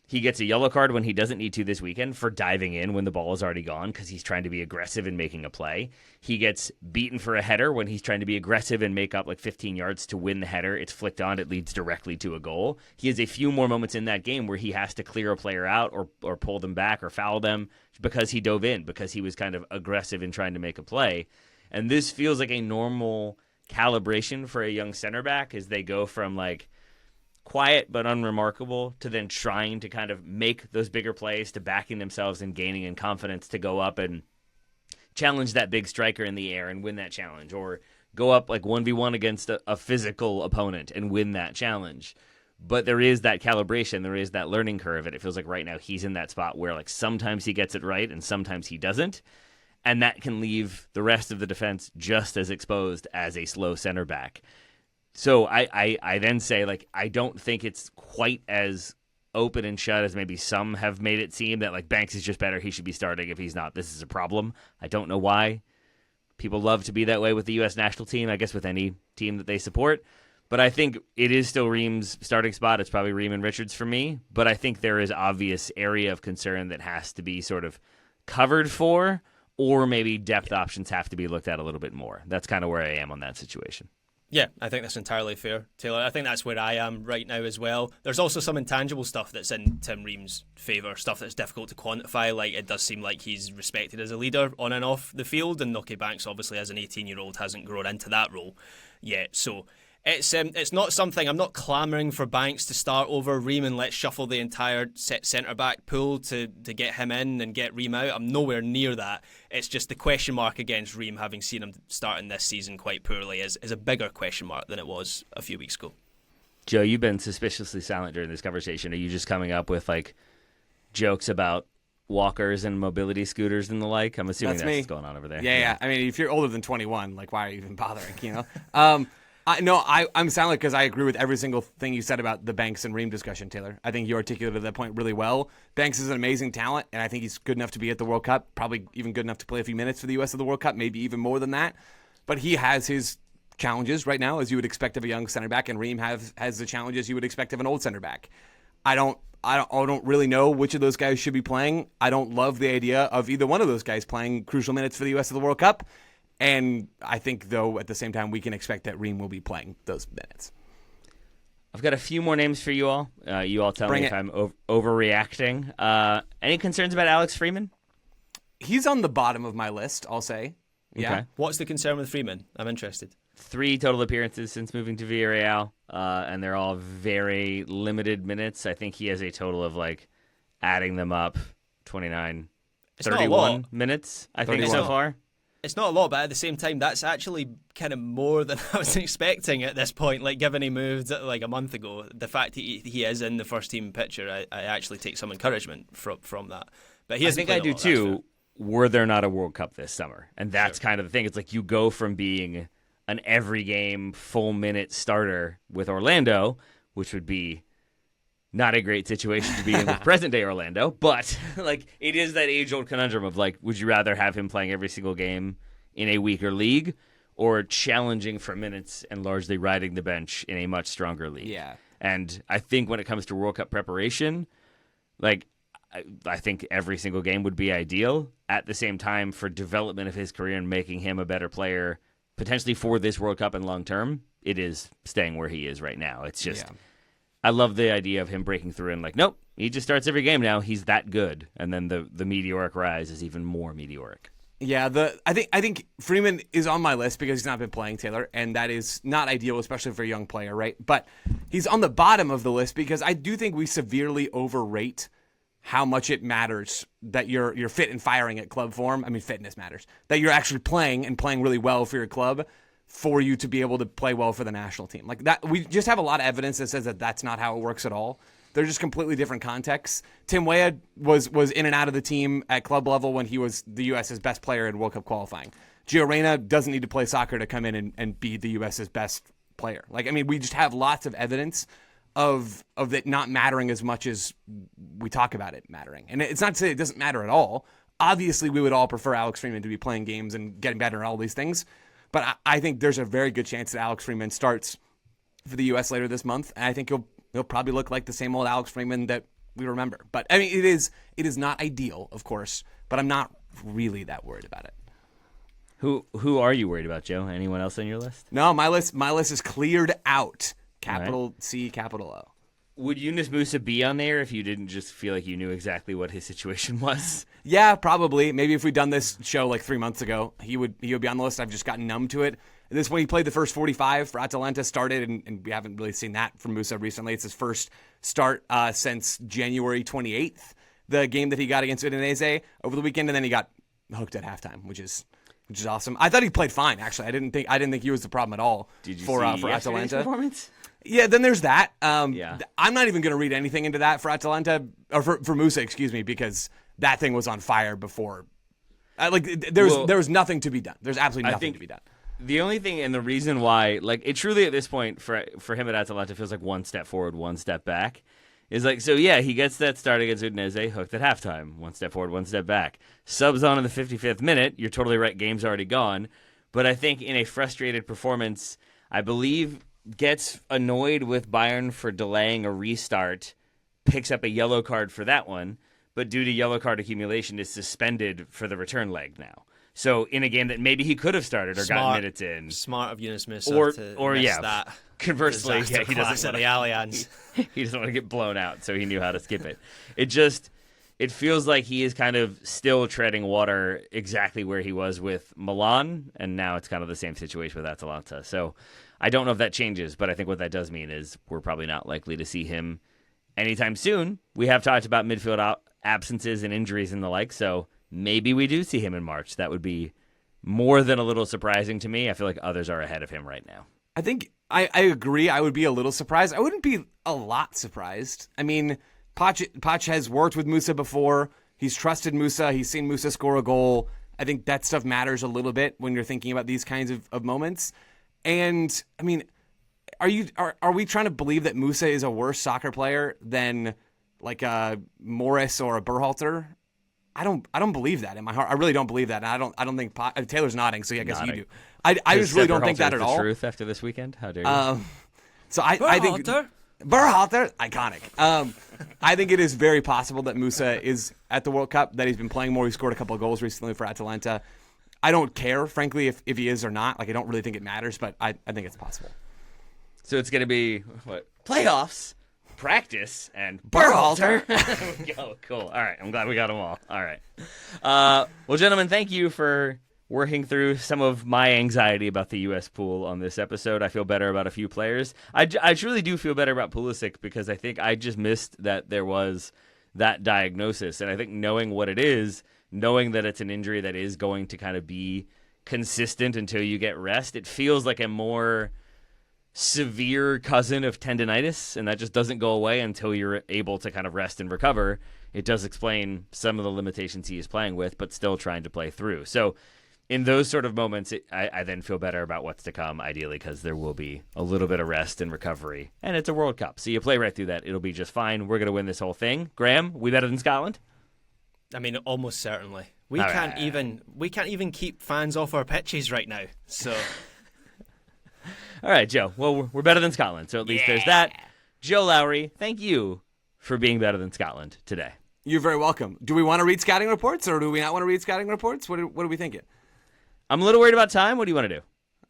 He gets a yellow card when he doesn't need to this weekend for diving in when the ball is already gone because he's trying to be aggressive in making a play. He gets beaten for a header when he's trying to be aggressive and make up like 15 yards to win the header. It's flicked on. It leads directly to a goal. He has a few more moments in that game where he has to clear a player out or pull them back or foul them because he dove in, because he was kind of aggressive in trying to make a play. And this feels like a normal calibration for a young center back as they go from like quiet but unremarkable to then trying to kind of make those bigger plays, to backing themselves and gaining in confidence to go up and challenge that big striker in the air and win that challenge, or go up like 1v1 against a physical opponent and win that challenge. But there is that calibration, there is that learning curve, and it feels like right now he's in that spot where like sometimes he gets it right and sometimes he doesn't, and that can leave the rest of the defense just as exposed as a slow center back. So I then say, like, I don't think it's quite as open and shut as maybe some have made it seem, that, like, Banks is just better. He should be starting. If he's not, this is a problem. I don't know why. People love to be that way with the U.S. national team, I guess with any team that they support. But I think it is still Ream's starting spot. It's probably Ream and Richards for me. But I think there is obvious area of concern that has to be sort of covered for, or maybe depth options have to be looked at a little bit more. That's kind of where I am on that situation. Yeah, I think that's entirely fair, Taylor. I think that's where I am right now as well. There's also some intangible stuff that's in Tim Ream's favour, stuff that's difficult to quantify. Like, it does seem like he's respected as a leader on and off the field, and Noki Banks, obviously, as an 18-year-old, hasn't grown into that role yet. So it's not something, I'm not clamouring for Banks to start over Ream and let's shuffle the entire centre-back pool to get him in and get Ream out. I'm nowhere near that. It's just the question mark against Ream, having seen him starting this season quite poorly, is a bigger question mark than it was a few weeks ago. Joe, you've been suspiciously silent during this conversation. Are you just coming up with like jokes about walkers and mobility scooters and the like? I'm assuming that's what's going on over there. Yeah. I mean, if you're older than 21, like, why are you even bothering, you know? I'm silent because I agree with every single thing you said about the Banks and Ream discussion, Taylor. I think you articulated that point really well. Banks is an amazing talent, and I think he's good enough to be at the World Cup, probably even good enough to play a few minutes for the U.S. at the World Cup, maybe even more than that. But he has his challenges right now, as you would expect of a young center back, and Ream has the challenges you would expect of an old center back. I don't really know which of those guys should be playing. I don't love the idea of either one of those guys playing crucial minutes for the U.S. at the World Cup. And I think, though, at the same time, we can expect that Ream will be playing those minutes. I've got a few more names for you all. You all tell me if I'm overreacting. Any concerns about Alex Freeman? He's on the bottom of my list, I'll say. Yeah. Okay. What's the concern with Freeman? I'm interested. 3 total appearances since moving to Villarreal, and they're all very limited minutes. I think he has a total of, like, adding them up, 29, 31 minutes, I think, so far. It's not a lot, but at the same time, that's actually kind of more than I was expecting at this point. Like, given he moved like a month ago, the fact he is in the first team picture, I actually take some encouragement from that. But I think I do too. Were there not a World Cup this summer? And that's kind of the thing. It's like you go from being an every game, full minute starter with Orlando, which would be not a great situation to be in with present day Orlando, but like it is that age old conundrum of like, would you rather have him playing every single game in a weaker league or challenging for minutes and largely riding the bench in a much stronger league? Yeah. And I think when it comes to World Cup preparation, like I think every single game would be ideal. At the same time, for development of his career and making him a better player, potentially for this World Cup and long term, it is staying where he is right now. It's just, I love the idea of him breaking through and like, nope, he just starts every game now. He's that good. And then the meteoric rise is even more meteoric. Yeah, I think Freeman is on my list because he's not been playing, Taylor, and that is not ideal, especially for a young player, right? But he's on the bottom of the list because I do think we severely overrate how much it matters that you're fit and firing at club form. I mean, fitness matters. That you're actually playing and playing really well for your club for you to be able to play well for the national team. Like that, we just have a lot of evidence that says that that's not how it works at all. They're just completely different contexts. Tim Weah was in and out of the team at club level when he was the U.S.'s best player in World Cup qualifying. Gio Reyna doesn't need to play soccer to come in and be the U.S.'s best player. Like, I mean, we just have lots of evidence of it not mattering as much as we talk about it mattering. And it's not to say it doesn't matter at all. Obviously, we would all prefer Alex Freeman to be playing games and getting better at all these things. But I think there's a very good chance that Alex Freeman starts for the U.S. later this month. And I think he'll probably look like the same old Alex Freeman that we remember. But, I mean, it is not ideal, of course, but I'm not really that worried about it. Who are you worried about, Joe? Anyone else on your list? No, my list is cleared out. Capital C, capital O. Would Yunus Musa be on there if you didn't just feel like you knew exactly what his situation was? Yeah, probably. Maybe if we'd done this show like 3 months ago, he would be on the list. I've just gotten numb to it. At this point, he played the first 45 for Atalanta, started, and we haven't really seen that from Musa recently. It's his first start since January 28th, the game that he got against Udinese over the weekend, and then he got hooked at halftime, which is awesome. I thought he played fine, actually. I didn't think he was the problem at all. Did you for see Atalanta performance? Yeah, then there's that. Yeah. I'm not even going to read anything into that for Atalanta, or for Musa, excuse me, because that thing was on fire before. There was nothing to be done. There's absolutely nothing to be done. The only thing and the reason why, like, it truly at this point for him at Atalanta feels like one step forward, one step back. Is like, so yeah, he gets that start against Udinese, hooked at halftime. One step forward, one step back. Subs on in the 55th minute. You're totally right, game's already gone. But I think in a frustrated performance, I believe gets annoyed with Bayern for delaying a restart, picks up a yellow card for that one, but due to yellow card accumulation is suspended for the return leg now. So in a game that maybe he could have started or gotten minutes in. Smart of Yunus Musa or miss yeah, that. Conversely, yeah, he doesn't the Allianz. He doesn't want to get blown out, so he knew how to skip it. It feels like he is kind of still treading water exactly where he was with Milan, and now it's kind of the same situation with Atalanta. So I don't know if that changes, but I think what that does mean is we're probably not likely to see him anytime soon. We have talked about midfield absences and injuries and the like, so maybe we do see him in March. That would be more than a little surprising to me. I feel like others are ahead of him right now. I think I agree. I would be a little surprised. I wouldn't be a lot surprised. I mean, Poch has worked with Musa before. He's trusted Musa. He's seen Musa score a goal. I think that stuff matters a little bit when you're thinking about these kinds of moments. And, I mean, are we trying to believe that Musa is a worse soccer player than like a Morris or a Berhalter? I don't believe that in my heart. I really don't believe that. And I don't think Taylor's nodding, so yeah, I guess you do. I just really don't think that at all. Truth after this weekend? How dare you? So I think Berhalter, iconic. I think it is very possible that Musa is at the World Cup, that he's been playing more. He scored a couple of goals recently for Atalanta. I don't care, frankly, if he is or not. Like, I don't really think it matters, but I think it's possible. So it's going to be, what, playoffs, practice, and Berhalter. Oh, cool. All right. I'm glad we got them all. All right. Well, gentlemen, thank you for working through some of my anxiety about the U.S. pool on this episode. I feel better about a few players. I truly do feel better about Pulisic because I think I just missed that there was that diagnosis. And I think knowing what it is, knowing that it's an injury that is going to kind of be consistent until you get rest, it feels like a more severe cousin of tendinitis, and that just doesn't go away until you're able to kind of rest and recover. It does explain some of the limitations he is playing with, but still trying to play through. So in those sort of moments, I then feel better about what's to come, ideally, because there will be a little bit of rest and recovery. And it's a World Cup, so you play right through that. It'll be just fine. We're going to win this whole thing. Graham, we better than Scotland? I mean, almost certainly. We can't even keep fans off our pitches right now. So, all right, Joe. Well, we're better than Scotland, so at least there's that. Joe Lowery, thank you for being better than Scotland today. You're very welcome. Do we want to read scouting reports, or do we not want to read scouting reports? What are we thinking? I'm a little worried about time. What do you want to do?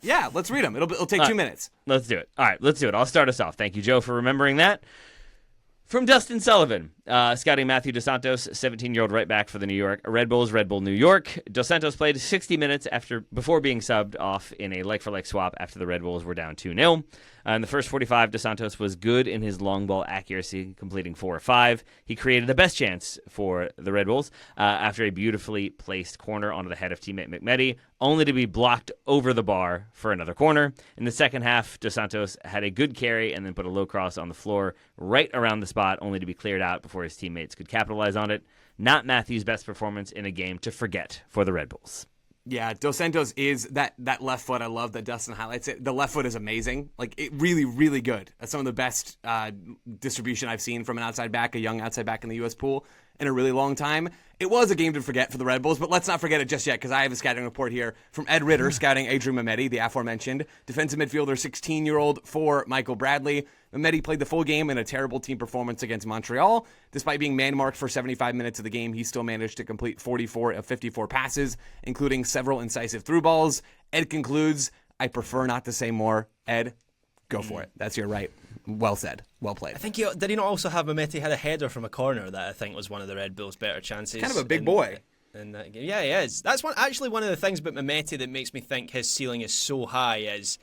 Yeah, let's read them. It'll take 2 minutes. Let's do it. All right, let's do it. I'll start us off. Thank you, Joe, for remembering that. From Dustin Sullivan, scouting Matthew Dos Santos, 17-year-old right back for the New York Red Bulls, Red Bull New York. Dos Santos played 60 minutes before being subbed off in a like-for-like swap after the Red Bulls were down 2-0. In the first 45, Dos Santos was good in his long ball accuracy, completing 4 or 5. He created the best chance for the Red Bulls after a beautifully placed corner onto the head of teammate McMehdi. only to be blocked over the bar for another corner. In the second half, Dos Santos had a good carry and then put a low cross on the floor right around the spot, only to be cleared out before his teammates could capitalize on it. Not Matthews' best performance in a game to forget for the Red Bulls. Yeah, Dos Santos is that left foot. I love that Dustin highlights it. The left foot is amazing. Like, it really, really good. That's some of the best distribution I've seen from an outside back, a young outside back in the U.S. pool in a really long time. It was a game to forget for the Red Bulls, but let's not forget it just yet, because I have a scouting report here from Ed Ritter, scouting Adrian Mehmeti, the aforementioned defensive midfielder, 16-year-old for Michael Bradley. Mehmeti played the full game in a terrible team performance against Montreal. Despite being man-marked for 75 minutes of the game, he still managed to complete 44 of 54 passes, including several incisive through balls. Ed concludes, I prefer not to say more. Ed, go for it. That's your right. Well said. Well played. I think did he not also have Mehmeti had a header from a corner that I think was one of the Red Bulls' better chances? Kind of a big boy. In that game. Yeah, he is. That's one of the things about Mehmeti that makes me think his ceiling is so high is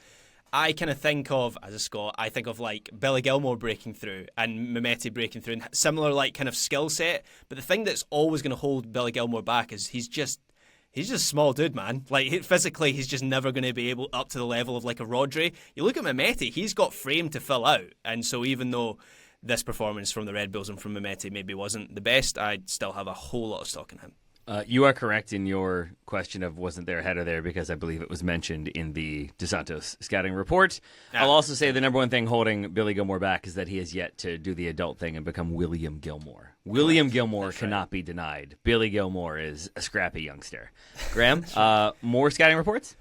I kind of think of, as a Scot, I think of like Billy Gilmore breaking through and Mehmeti breaking through and similar like kind of skill set. But the thing that's always going to hold Billy Gilmore back is he's just a small dude, man. Like, physically, he's just never going to be able up to the level of like a Rodri. You look at Mehmeti, he's got frame to fill out. And so even though this performance from the Red Bulls and from Mehmeti maybe wasn't the best, I still have a whole lot of stock in him. You are correct in your question of wasn't there a header there, because I believe it was mentioned in the Dos Santos scouting report. I'll also say the number one thing holding Billy Gilmore back is that he has yet to do the adult thing and become William Gilmore. William Gilmore cannot be denied. Billy Gilmore is a scrappy youngster. Graham, more scouting reports?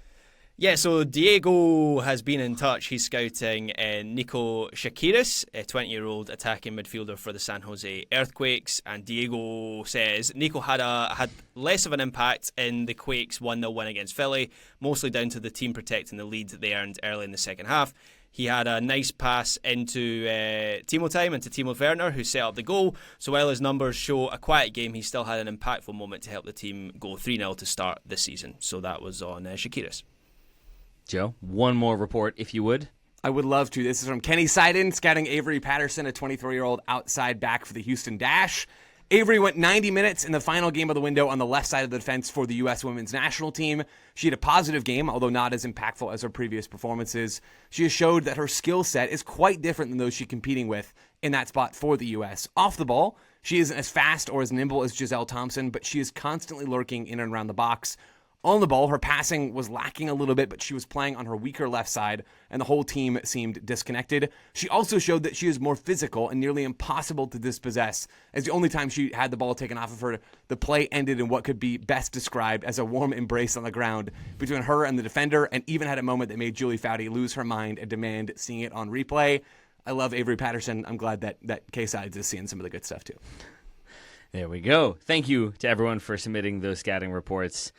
Yeah, so Diego has been in touch. He's scouting Nico Shakiris, a 20-year-old attacking midfielder for the San Jose Earthquakes. And Diego says Nico had less of an impact in the Quakes' 1-0 win against Philly, mostly down to the team protecting the lead that they earned early in the second half. He had a nice pass into Timo time, into Timo Werner, who set up the goal. So while his numbers show a quiet game, he still had an impactful moment to help the team go 3-0 to start this season. So that was on Shakiris. Joe, one more report, if you would. I would love to. This is from Kenny Seiden, scouting Avery Patterson, a 23-year-old outside back for the Houston Dash. Avery went 90 minutes in the final game of the window on the left side of the defense for the U.S. women's national team. She had a positive game, although not as impactful as her previous performances. She has showed that her skill set is quite different than those she's competing with in that spot for the U.S. Off the ball, she isn't as fast or as nimble as Giselle Thompson, but she is constantly lurking in and around the box. On the ball, her passing was lacking a little bit, but she was playing on her weaker left side, and the whole team seemed disconnected. She also showed that she is more physical and nearly impossible to dispossess, as the only time she had the ball taken off of her, the play ended in what could be best described as a warm embrace on the ground between her and the defender, and even had a moment that made Julie Foudy lose her mind and demand seeing it on replay. I love Avery Patterson. I'm glad that K-Sides is seeing some of the good stuff, too. There we go. Thank you to everyone for submitting those scouting reports.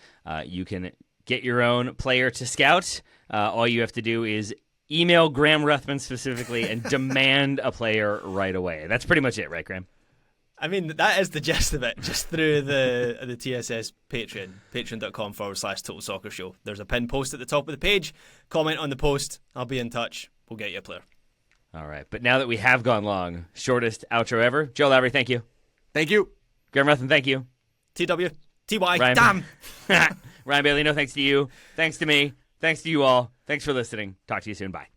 You can get your own player to scout. All you have to do is email Graham Ruthven specifically and demand a player right away. That's pretty much it, right, Graham? I mean, that is the gist of it, just through the TSS Patreon, patreon.com/Total Soccer Show. There's a pinned post at the top of the page. Comment on the post. I'll be in touch. We'll get you a player. All right. But now that we have gone long, shortest outro ever. Joe Lowery, thank you. Thank you. Graham Ruthven, thank you. TW. TY. Ryan, Damn. Ryan Bailey, no thanks to you. Thanks to me. Thanks to you all. Thanks for listening. Talk to you soon. Bye.